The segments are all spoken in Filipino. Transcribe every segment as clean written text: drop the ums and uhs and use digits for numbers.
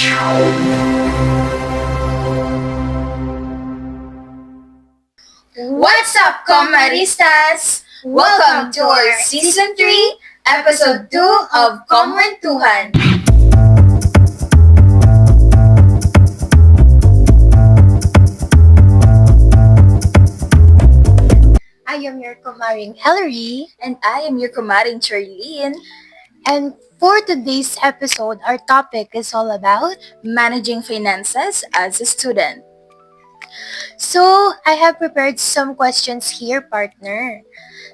What's up, Comaristas? Welcome to our Season 3, Episode 2 of Komwentuhan. I am your kumaring Ellery, And I am your kumaring Charlene. and for today's episode, our topic is all about. Managing finances as a student. So, I have prepared some questions here, partner.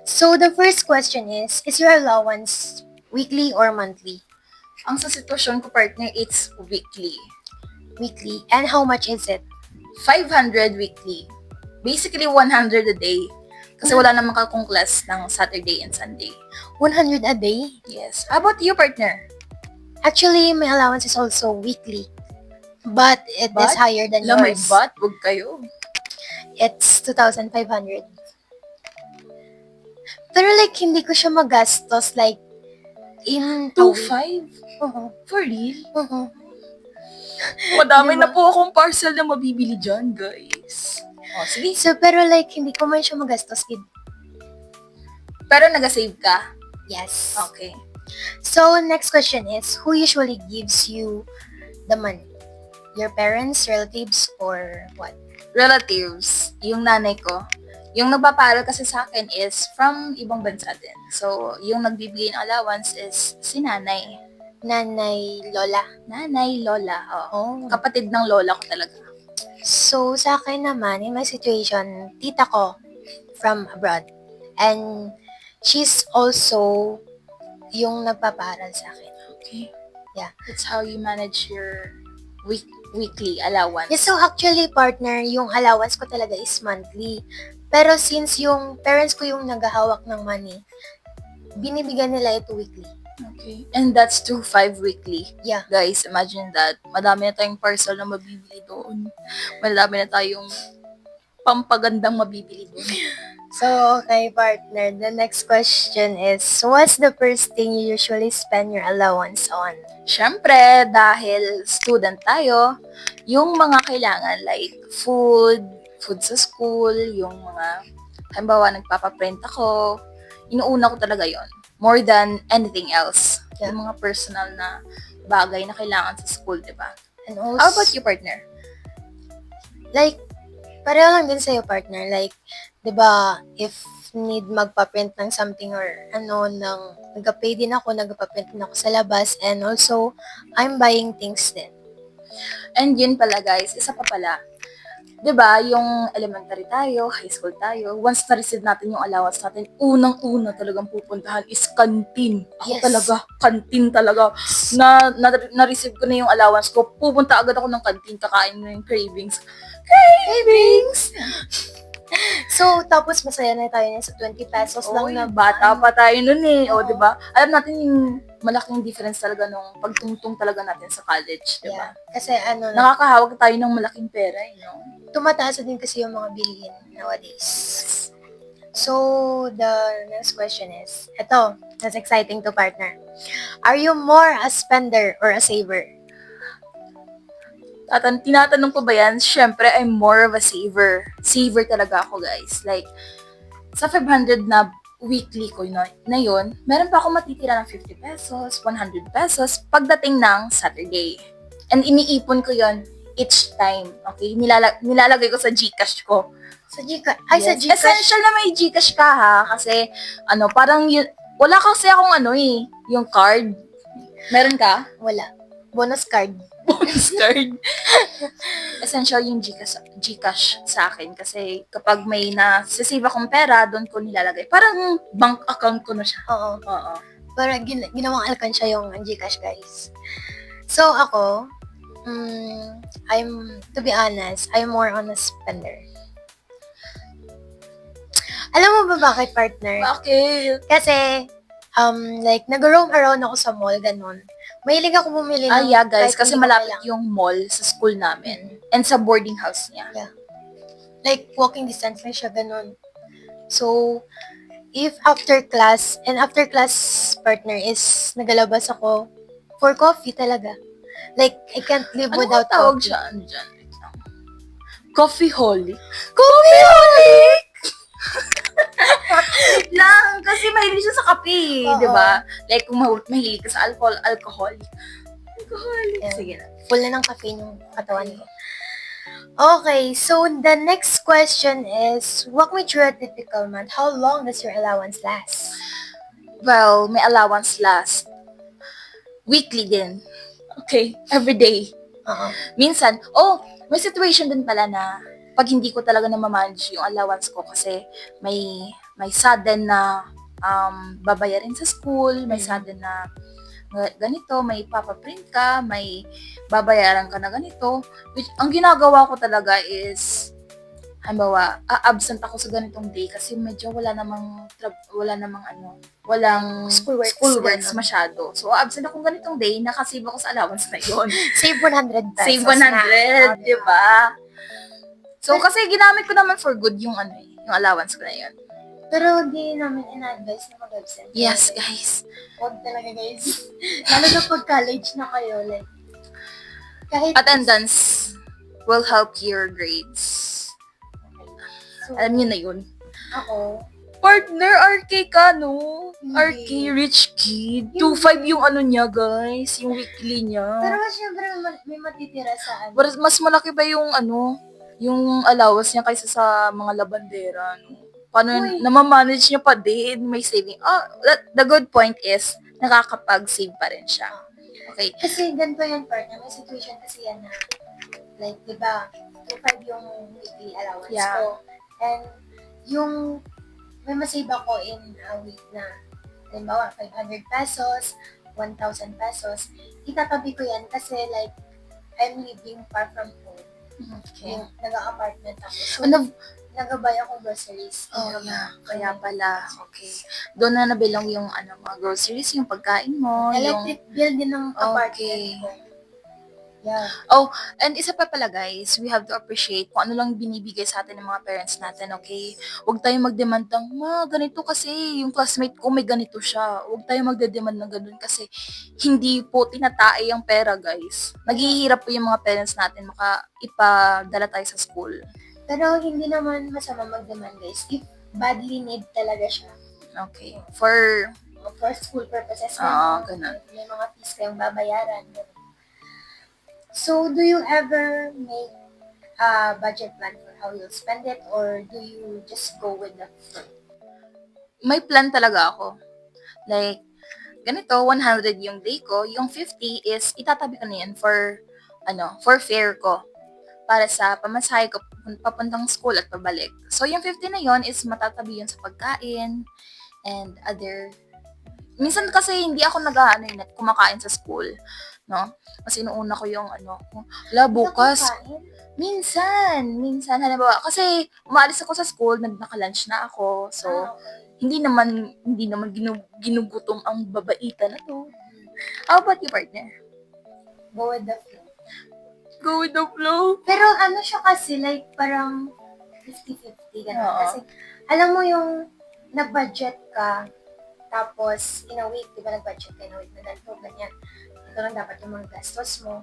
So, the first question is your allowance weekly or monthly? Ang sa sitwasyon ko, partner, it's weekly. Weekly. And how much is it? 500 weekly. Basically, 100 a day. Kasi wala namang kakong class ng Saturday and Sunday. 100 a day? Yes. How about you, partner? Actually, my allowance is also weekly. But it is higher than Lamay yours. ba't? Huwag kayo. It's 2,500. Pero like, hindi ko siya magastos like in 2,500? Oo. For real? Oo. Madami Diba? na po akong parcel na mabibili dyan, guys. O, sige. So, pero like, hindi ko man siya magastos, kid. Pero nag-save ka? Yes. Okay. So, next question is, who usually gives you the money? Your parents, relatives, or what? Relatives, yung nanay ko, yung nagpaparal kasi sa akin is from ibang bansa din. So, yung nagbibigay ng allowance is si nanay. Nanay, lola. Nanay, lola. Oh. Kapatid ng lola ko talaga. So, sa akin naman, in my situation, tita ko from abroad. And she's also yung nagpaparal sa akin. Okay. Yeah. That's how you manage your weekly allowance. Yeah, so actually, partner, yung allowance ko talaga is monthly. Pero since yung parents ko yung naghahawak ng money, binibigyan nila ito weekly. Okay. And that's 2,500 weekly. Yeah. Guys, imagine that. Madami na tayong parcel na mabibili doon. Madami na tayong pampagandang mabibili doon. So, okay, partner. The next question is, what's the first thing you usually spend your allowance on? Siyempre, dahil student tayo, yung mga kailangan like food sa school, yung mga, halimbawa, nagpapaprint ako, inuuna ko talaga yon more than anything else. Yeah. Yung mga personal na bagay na kailangan sa school, di ba? And also, How about you, partner? like, pareho lang din sa'yo, partner. Like, di ba, if need magpa-print ng something or nagpa-pay din ako, nagpa-print din ako sa labas, and also, I'm buying things din. And yun pala, guys, isa pa pala, 'di ba, yung elementary tayo, high school tayo, once na-receive natin yung allowance natin, unang-una talagang pupuntahan is canteen. Ako Yes. talaga, canteen talaga. Na-receive ko na yung allowance ko, pupunta agad ako ng canteen, kakain na yung cravings. Cravings! So, tapos masaya na tayo niya sa 20 pesos lang na bata pa tayo nun eh. O, Oo. 'di ba? Alam natin yung malaking difference talaga nung pagtungtong talaga natin sa college, 'di ba? Yeah. Kasi Nakakahawag tayo ng malaking pera, tumataas din kasi yung mga bilihin nowadays. So, the next question is, that's exciting to, partner. Are you more a spender or a saver? Tinatanong ko ba yan? Siyempre, I'm more of a saver. Saver talaga ako, guys. Like, sa 500 na weekly ko na yun, meron pa ako matitira ng 50 pesos, 100 pesos pagdating ng Saturday. And iniipon ko yon each time. Okay? Nilalagay ko sa GCash ko. Sa Gcash? Ay, sa Yes. Gcash? Essential na may GCash ka, ha? Kasi, parang yun, wala kasi akong yung card. Meron ka? Wala. Bonus card. Bonus card. Essential yung GCash sa akin kasi kapag may nasisave akong pera, doon ko nilalagay. Parang bank account ko na siya. Oo. Oo. Para ginawang alkansya yung Gcash, guys. So, ako, to be honest, I'm more on a spender. Alam mo ba bakit, partner? Bakit? Kasi, like, nag-roam around ako sa mall, ganun. Mahilig ako bumili ng... Yeah, guys. kahit Kasi hindi ko malapit kailangan. yung mall sa school namin. And sa boarding house niya. Yeah. Like, walking distance lang siya, ganun. So, if after class partner is nagalabas ako for coffee talaga. Like, I can't live Ano without tawag coffee. siya? Ano dyan? Wait lang. Coffeeholic? Coffeeholic! Wait lang, kasi mahilig siya sa kape, Oo. di ba? Like, kung mahilig ka sa alcoholic. Yeah. Sige na. Full na ng caffeine yung katawan ko. Okay, so the next question is, walk me through a typical month. How long does your allowance last? Well, may allowance last. Weekly din. Okay, every day. Oo. Minsan, may situation din pala na pag hindi ko talaga na-manage yung allowance ko kasi may sudden na babayarin sa school, may sudden na ganito, may papaprint ka, may babayaran ka na ganito. Which, ang ginagawa ko talaga is, halimbawa, absent ako sa ganitong day kasi medyo walang Schoolworks, ganun. masyado. So, absent ako ganitong day, nakasave ako sa allowance na yun. Save 100 pesos Save 100, di ba? So, kasi ginamit ko naman for good yung yung allowance ko na yun. Pero di namin ina-advise na mag-absent. Yes, guys. Huwag talaga, guys. Lalo na pag college na kayo, like, kahit... Attendance will help your grades. So, Alam niyo na yun. ako, Partner, RK ka, no? Hindi. RK, rich kid. 2.5 yung niya, guys. Yung weekly niya. pero syempre may matitira sa ano. Mas malaki ba yung yung allowance niya kaysa sa mga labandera, no? Paano Uy. namamanage niya pa din? May saving. The good point is, nakakapag-save pa rin siya. Okay. Kasi ganito yan, partner. May situation kasi yan na, like, di ba, 2.5 yung weekly allowance Yeah. ko. And yung may masave ako in a week na, halimbawa, 500 pesos, 1,000 pesos, itatabi ko yan kasi, like, I'm living far from home. Okay. Yung nag-apartment ako. So, nagabay ako groceries. Kaya pala. Okay. Doon na nabilang yung mga groceries, yung pagkain mo, Electric bill din ng apartment Okay. ko. Yeah. And isa pa pala guys, we have to appreciate kung ano lang binibigay sa atin ng mga parents natin, okay? Huwag tayong mag-demand ng, ganito kasi, yung classmate ko may ganito siya. Huwag tayong magde-demand ng ganun kasi hindi po tinatae ang pera, guys. Naghihirap po yung mga parents natin ipadala tayo sa school. Pero hindi naman masama mag-demand, guys. If badly need talaga siya. Okay. For school purposes. ganun. May mga fees kayong babayaran. Ganun. So, do you ever make a budget plan for how you'll spend it, or do you just go with the flow? May plan talaga ako. Like, ganito, 100 yung day ko, yung 50 is itatabi ko na yan for fare ko. Para sa pamasahe ko papuntang school at pabalik. So, yung 50 na yon is matatabi yun sa pagkain and other... Minsan kasi hindi ako kumakain sa school, no? Kasi inuuna ko yung bukas. Minsan, halimbawa, kasi umaalis ako sa school, naka-lunch na ako. So, hindi naman ginugutom ang babaita na to. How about you, partner? Go with the flow. Go with the flow. Pero siya kasi, like, parang 50-50 ganun. Oo. Kasi, alam mo yung nag-budget ka, tapos, in a week, di ba nag-budget ka in a week na ganito, ganyan. Ito lang dapat yung mga gastos mo.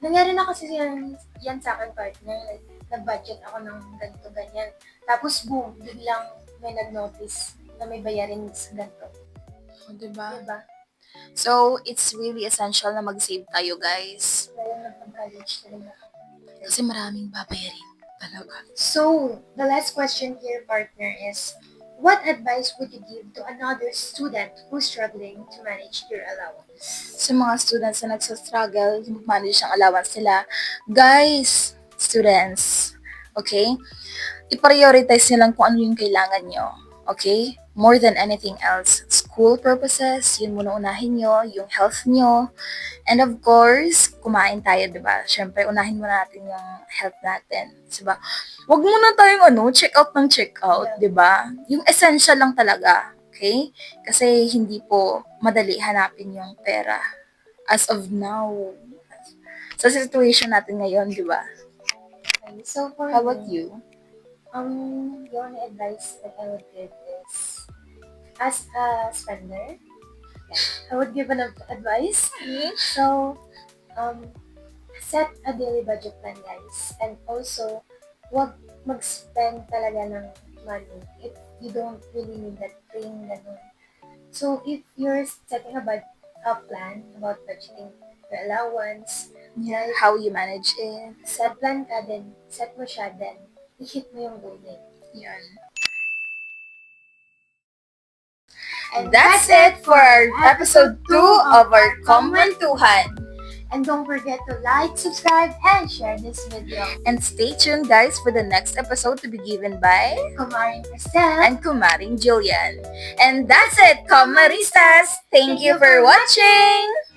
Nangyari na kasi yan sa akin, partner. Like, nag-budget ako ng ganito, ganyan. Tapos, boom, biglang may nag-notice na may bayarin sa ganito. Diba? Diba? So, it's really essential na mag-save tayo, guys. Lalo na pag-college talaga. Kasi maraming babayarin talaga. So, the last question here, partner, is, what advice would you give to another student who's struggling to manage their allowance? Sa mga students na nagsastruggle, manage ang allowance nila, guys, students, okay? I-prioritize nyo lang kung ano yung kailangan nyo, okay? More than anything else. School purposes, yun muna unahin nyo, yung health nyo, and of course, kumain tayo, diba? Siyempre, unahin muna natin yung health natin, diba? Huwag muna tayong check out ng check out, diba? Yung essential lang talaga, okay? Kasi hindi po madali hanapin yung pera as of now. Sa situation natin ngayon, diba? Okay, so for How about me, you? the only advice that I would give is, as a spender, I would give an advice. So, set a daily budget plan, guys. And also, wag mag-spend talaga ng money if you don't really need that thing, ganun. So, if you're setting a plan about budgeting your allowance, Yeah, like, how you manage it. set plan ka, then set mo siya, then i-hit mo yung goal na yun. Yun. And That's it for our episode 2 of our Kongwentuhan. And don't forget to like, subscribe, and share this video. And stay tuned, guys, for the next episode to be given by Kumaring Cristel. and Kumaring Jillian. And that's it, Kamaristas! Thank you for watching!